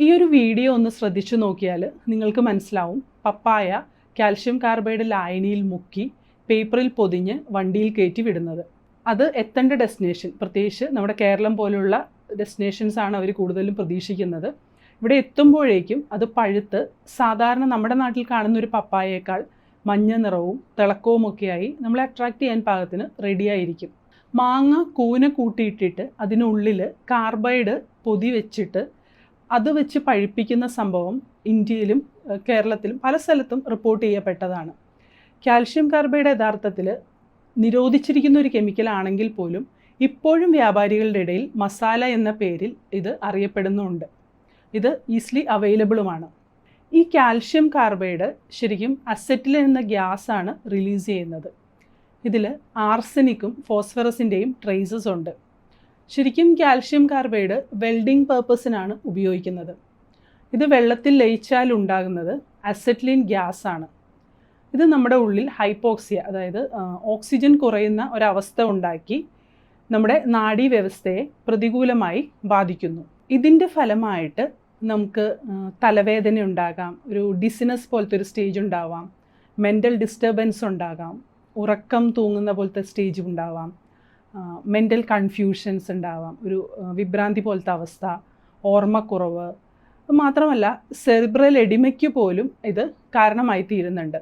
ഈ ഒരു വീഡിയോ ഒന്ന് ശ്രദ്ധിച്ചു നോക്കിയാൽ നിങ്ങൾക്ക് മനസ്സിലാവും പപ്പായ കാൽഷ്യം കാർബൈഡ് ലായനിയിൽ മുക്കി പേപ്പറിൽ പൊതിഞ്ഞ് വണ്ടിയിൽ കയറ്റി വിടുന്നത്. അത് എത്തേണ്ട ഡെസ്റ്റിനേഷൻ, പ്രത്യേകിച്ച് നമ്മുടെ കേരളം പോലുള്ള ഡെസ്റ്റിനേഷൻസാണ് അവർ കൂടുതലും പ്രതീക്ഷിക്കുന്നത്. ഇവിടെ എത്തുമ്പോഴേക്കും അത് പഴുത്ത് സാധാരണ നമ്മുടെ നാട്ടിൽ കാണുന്ന ഒരു പപ്പായേക്കാൾ മഞ്ഞ നിറവും തിളക്കവുമൊക്കെയായി നമ്മളെ അട്രാക്റ്റ് ചെയ്യാൻ പാകത്തിന് റെഡിയായിരിക്കും. മാങ്ങ കൂന കൂട്ടിയിട്ടിട്ട് അതിനുള്ളിൽ കാർബൈഡ് പൊതി വെച്ചിട്ട് അത് വെച്ച് പഴുപ്പിക്കുന്ന സംഭവം ഇന്ത്യയിലും കേരളത്തിലും പല സ്ഥലത്തും റിപ്പോർട്ട് ചെയ്യപ്പെട്ടതാണ്. കാൽഷ്യം കാർബൈഡ് യഥാർത്ഥത്തിൽ നിരോധിച്ചിരിക്കുന്ന ഒരു കെമിക്കലാണെങ്കിൽ പോലും ഇപ്പോഴും വ്യാപാരികളുടെ ഇടയിൽ മസാല എന്ന പേരിൽ ഇത് അറിയപ്പെടുന്നുണ്ട്. ഇത് ഈസിലി അവൈലബിളുമാണ്. ഈ കാൽഷ്യം കാർബൈഡ് ശരിക്കും അസറ്റിലിൻ എന്ന ഗ്യാസാണ് റിലീസ് ചെയ്യുന്നത്. ഇതിൽ ആർസനിക്കും ഫോസ്ഫറസിൻ്റെയും ട്രേസസ് ഉണ്ട്. ശരിക്കും കാൽഷ്യം കാർബൈഡ് വെൽഡിംഗ് പർപ്പസിനാണ് ഉപയോഗിക്കുന്നത്. ഇത് വെള്ളത്തിൽ ലയിച്ചാൽ ഉണ്ടാകുന്നത് അസറ്റിലിൻ ഗ്യാസാണ്. ഇത് നമ്മുടെ ഉള്ളിൽ ഹൈപ്പോക്സിയ, അതായത് ഓക്സിജൻ കുറയുന്ന ഒരവസ്ഥ ഉണ്ടാക്കി നമ്മുടെ നാഡീവ്യവസ്ഥയെ പ്രതികൂലമായി ബാധിക്കുന്നു. ഇതിൻ്റെ ഫലമായിട്ട് നമുക്ക് തലവേദന ഉണ്ടാകാം, ഒരു ഡിസിനസ് പോലത്തെ ഒരു സ്റ്റേജ് ഉണ്ടാവാം, മെൻ്റൽ ഡിസ്റ്റർബൻസ് ഉണ്ടാകാം, ഉറക്കം തൂങ്ങുന്ന പോലത്തെ സ്റ്റേജ് ഉണ്ടാവാം, മെൻ്റൽ കൺഫ്യൂഷൻസ് ഉണ്ടാവാം, ഒരു വിഭ്രാന്തി പോലത്തെ അവസ്ഥ, ഓർമ്മക്കുറവ്, മാത്രമല്ല സെറിബ്രൽ എഡിമയ്ക്ക് പോലും ഇത് കാരണമായി തീരുന്നുണ്ട്.